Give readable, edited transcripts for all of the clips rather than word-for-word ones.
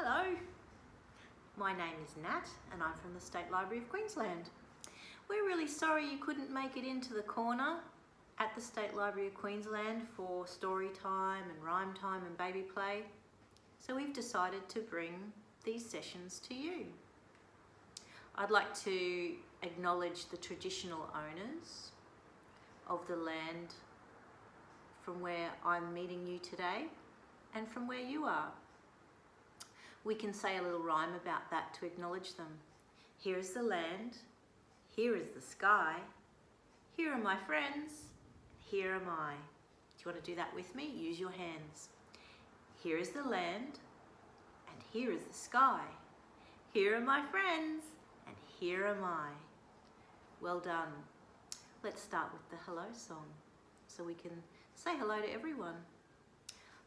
Hello, my name is Nat and I'm from the State Library of Queensland. We're really sorry you couldn't make it into the corner at the State Library of Queensland for story time and rhyme time and baby play. So we've decided to bring these sessions to you. I'd like to acknowledge the traditional owners of the land from where I'm meeting you today and from where you are. We can say a little rhyme about that to acknowledge them. Here is the land, here is the sky, here are my friends, here am I. Do you want to do that with me? Use your hands. Here is the land, and here is the sky. Here are my friends, and here am I. Well done. Let's start with the hello song so we can say hello to everyone.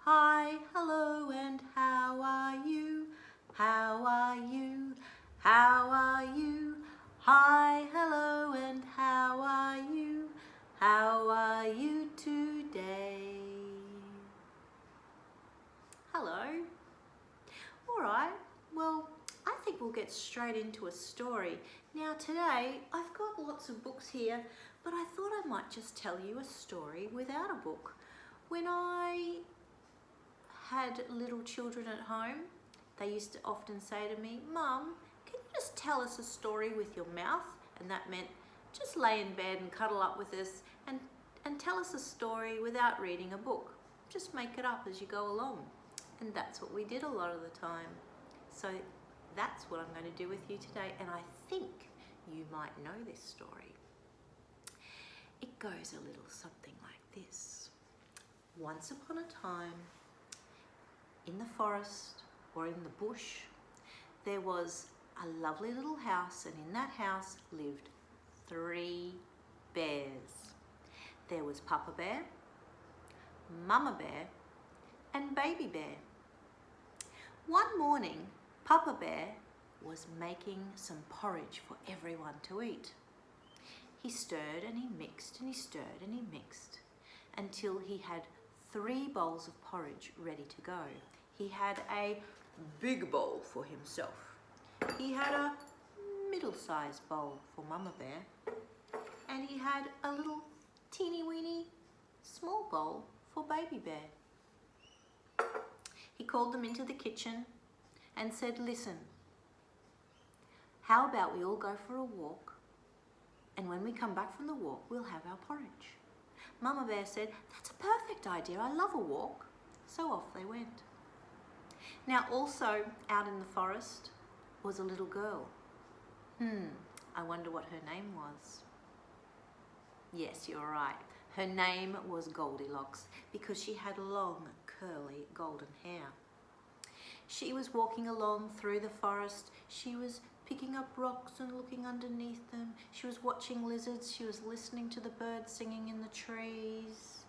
Hi, hello, and how are you? How are you? How are you? Hi, hello, and how are you? How are you today? Hello. All right, well, I think we'll get straight into a story. Now today, I've got lots of books here, but I thought I might just tell you a story without a book. When I had little children at home, they used to often say to me, "Mum, can you just tell us a story with your mouth?" And that meant just lay in bed and cuddle up with us and tell us a story without reading a book. Just make it up as you go along. And that's what we did a lot of the time. So that's what I'm going to do with you today, and I think you might know this story. It goes a little something like this. Once upon a time, in the forest or in the bush, there was a lovely little house, and in that house lived 3 bears. There was Papa Bear, Mama Bear, and Baby Bear. One morning, Papa Bear was making some porridge for everyone to eat. He stirred and he mixed and he stirred and he mixed until he had 3 bowls of porridge ready to go. He had a big bowl for himself. He had a middle-sized bowl for Mama Bear. And he had a little teeny-weeny small bowl for Baby Bear. He called them into the kitchen and said, "Listen, how about we all go for a walk, and when we come back from the walk, we'll have our porridge." Mama Bear said, "That's a perfect idea, I love a walk." So off they went. Now also out in the forest was a little girl. I wonder what her name was. Yes, you're right. Her name was Goldilocks because she had long, curly, golden hair. She was walking along through the forest. She was picking up rocks and looking underneath them. She was watching lizards. She was listening to the birds singing in the trees.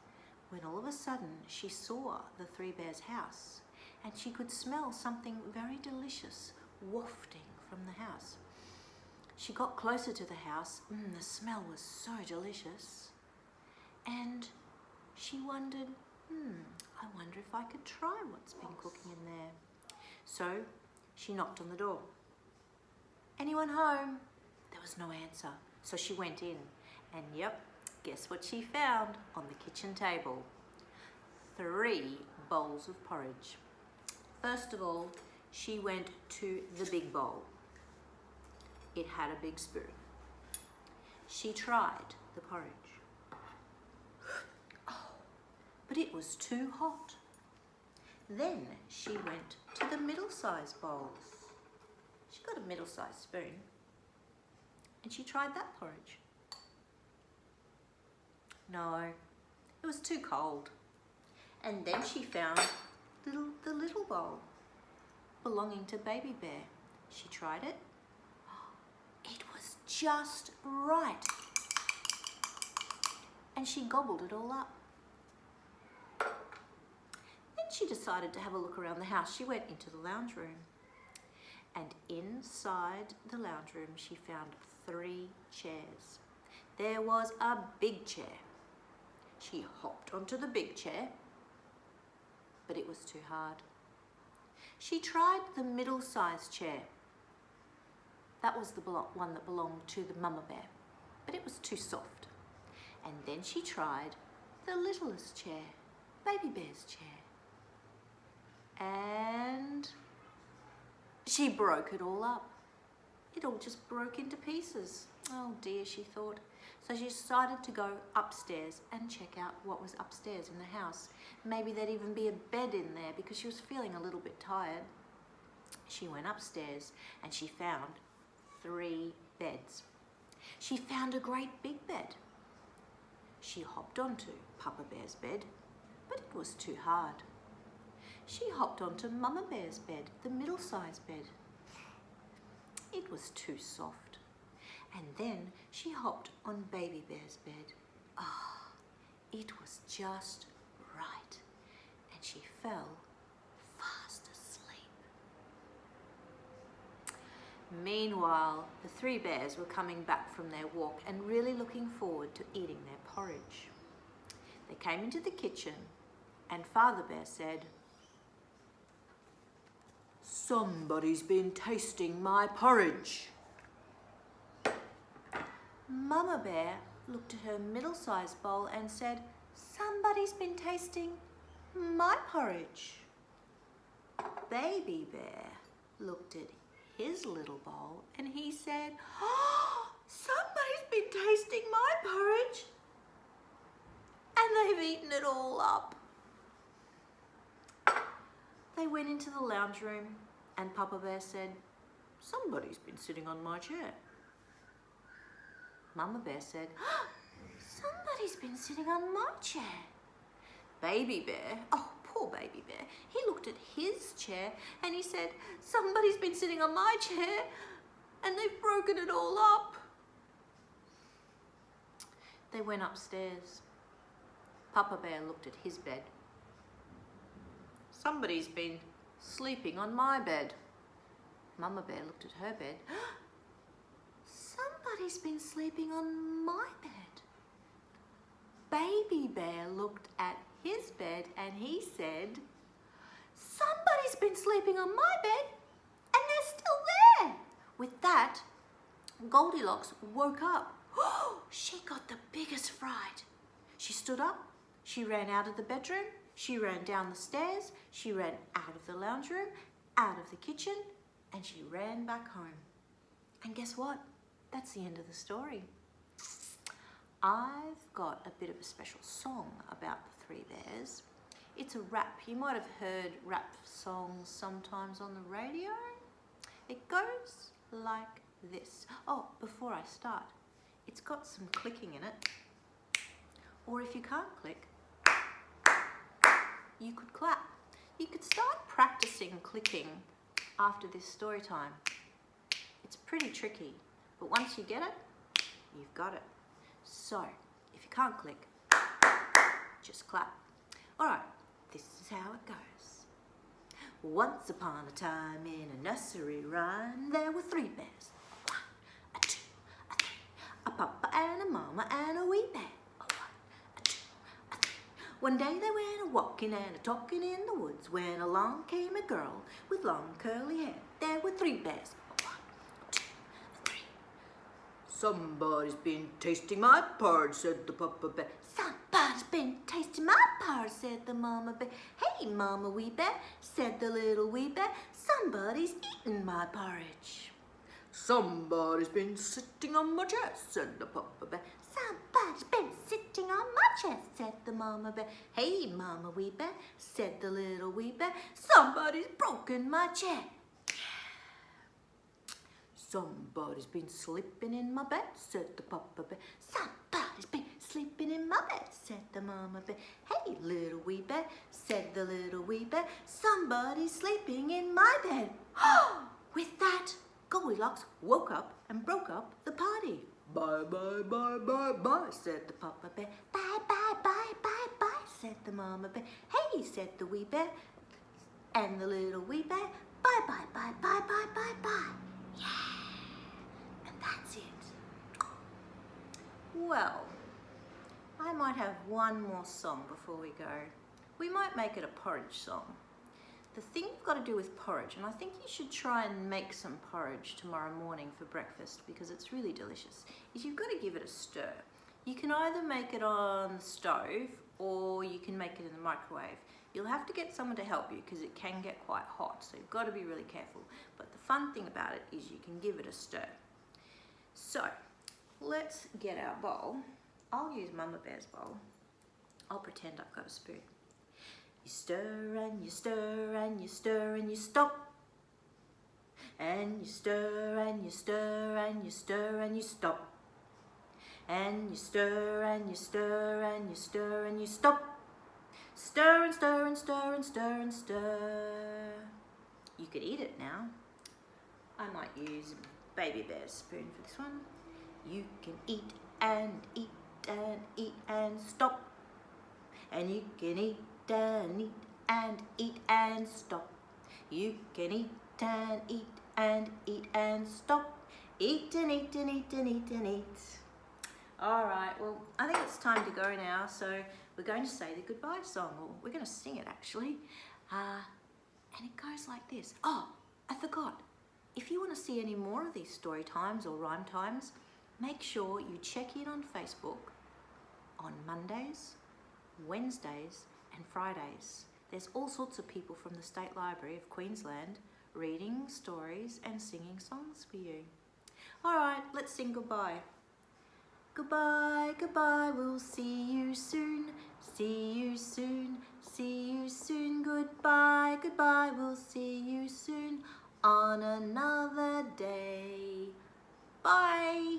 When all of a sudden she saw the 3 bears' house, and she could smell something very delicious wafting from the house. She got closer to the house. The smell was so delicious. And she wondered, I wonder if I could try what's been cooking in there. So she knocked on the door. "Anyone home?" There was no answer. So she went in, and yep, guess what she found on the kitchen table? 3 bowls of porridge. First of all, she went to the big bowl. It had a big spoon. She tried the porridge. Oh, but it was too hot. Then she went to the middle-sized bowl. She got a middle-sized spoon and she tried that porridge. No, it was too cold. And then she found the little bowl belonging to Baby Bear. She tried it. It was just right. And she gobbled it all up. Then she decided to have a look around the house. She went into the lounge room. And inside the lounge room, she found 3 chairs. There was a big chair. She hopped onto the big chair, but it was too hard. She tried the middle-sized chair. That was the one that belonged to the mama bear, but it was too soft. And then she tried the littlest chair, baby bear's chair. And she broke it all up. It all just broke into pieces. Oh dear, she thought. So she decided to go upstairs and check out what was upstairs in the house. Maybe there'd even be a bed in there because she was feeling a little bit tired. She went upstairs and she found 3 beds. She found a great big bed. She hopped onto Papa Bear's bed, but it was too hard. She hopped onto Mama Bear's bed, the middle-sized bed. It was too soft. And then she hopped on Baby Bear's bed. Ah, it was just right. And she fell fast asleep. Meanwhile, the 3 bears were coming back from their walk and really looking forward to eating their porridge. They came into the kitchen and Father Bear said, "Somebody's been tasting my porridge." Mama Bear looked at her middle-sized bowl and said, "Somebody's been tasting my porridge." Baby Bear looked at his little bowl and he said, "Oh, somebody's been tasting my porridge." And they've eaten it all up. They went into the lounge room and Papa Bear said, "Somebody's been sitting on my chair." Mama Bear said, "Oh, somebody's been sitting on my chair." Baby Bear, oh poor Baby Bear, he looked at his chair and he said, "Somebody's been sitting on my chair and they've broken it all up." They went upstairs. Papa Bear looked at his bed. "Somebody's been sleeping on my bed." Mama Bear looked at her bed. "Somebody's been sleeping on my bed." Baby Bear looked at his bed and he said, "Somebody's been sleeping on my bed and they're still there." With that, Goldilocks woke up. She got the biggest fright. She stood up, she ran out of the bedroom, she ran down the stairs, she ran out of the lounge room, out of the kitchen, and she ran back home. And guess what? That's the end of the story. I've got a bit of a special song about the 3 bears. It's a rap. You might have heard rap songs sometimes on the radio. It goes like this. Oh, before I start, it's got some clicking in it. Or if you can't click, you could clap. You could start practicing clicking after this story time. It's pretty tricky, but once you get it, you've got it. So, if you can't click, just clap. Alright, this is how it goes. Once upon a time in a nursery rhyme, there were 3 bears. 1, a 2, a 3, a papa and a mama and a wee bear. A 1, a 2, a 3. One day they went a-walking and a-talking in the woods when along came a girl with long curly hair. There were 3 bears. A 1, a 2, a 3. "Somebody's been tasting my porridge," said the papa bear. "Somebody's been tasting my porridge," said the mama bear. "Hey, mama wee bear," said the little wee bear. "Somebody's eating my porridge." "Somebody's been sitting on my chest," said the papa bear. "Somebody's been sitting on my chest," said the mama bear. "Hey, mama wee bear," said the little wee bear. "Somebody's broken my chair." "Somebody's been sleeping in my bed," said the papa bear. "Somebody's been sleeping in my bed," said the mama bear. "Hey, little wee bear," said the little wee bear. "Somebody's sleeping in my bed." With that, Goldilocks woke up and broke up the party. "Bye, bye, bye, bye, bye," said the papa bear. "Bye, bye, bye, bye, bye," said the mama bear. "Hey," said the wee bear and the little wee bear. "Bye, bye, bye, bye, bye, bye, bye." Yeah. That's it. Well, I might have one more song before we go. We might make it a porridge song. the thing you've got to do with porridge, and I think you should try and make some porridge tomorrow morning for breakfast because it's really delicious, is you've got to give it a stir. You can either make it on the stove or you can make it in the microwave. You'll have to get someone to help you because it can get quite hot, so you've got to be really careful. But the fun thing about it is you can give it a stir. So let's get our bowl. I'll use Mama Bear's bowl. I'll pretend I've got a spoon. You stir and you stir and you stir and you stop. And you stir and you stir and you stir and you stop. And you stir and you stir and you stir and you stop. Stir and stir and stir and stir and stir. You could eat it now. I might use Baby Bear's spoon for this one. You can eat and eat and eat and stop. And you can eat and eat and eat and stop. You can eat and eat and eat and stop. Eat and eat and eat and eat and eat. All right, well, I think it's time to go now, so we're going to say the goodbye song, or we're going to sing it actually. And it goes like this. Oh, I forgot. If you want to see any more of these story times or rhyme times, make sure you check in on Facebook on Mondays, Wednesdays and Fridays. There's all sorts of people from the State Library of Queensland reading stories and singing songs for you. All right, let's sing goodbye. Goodbye, goodbye, we'll see you soon. See you soon, see you soon. Goodbye, goodbye, we'll see you soon on another day. Bye.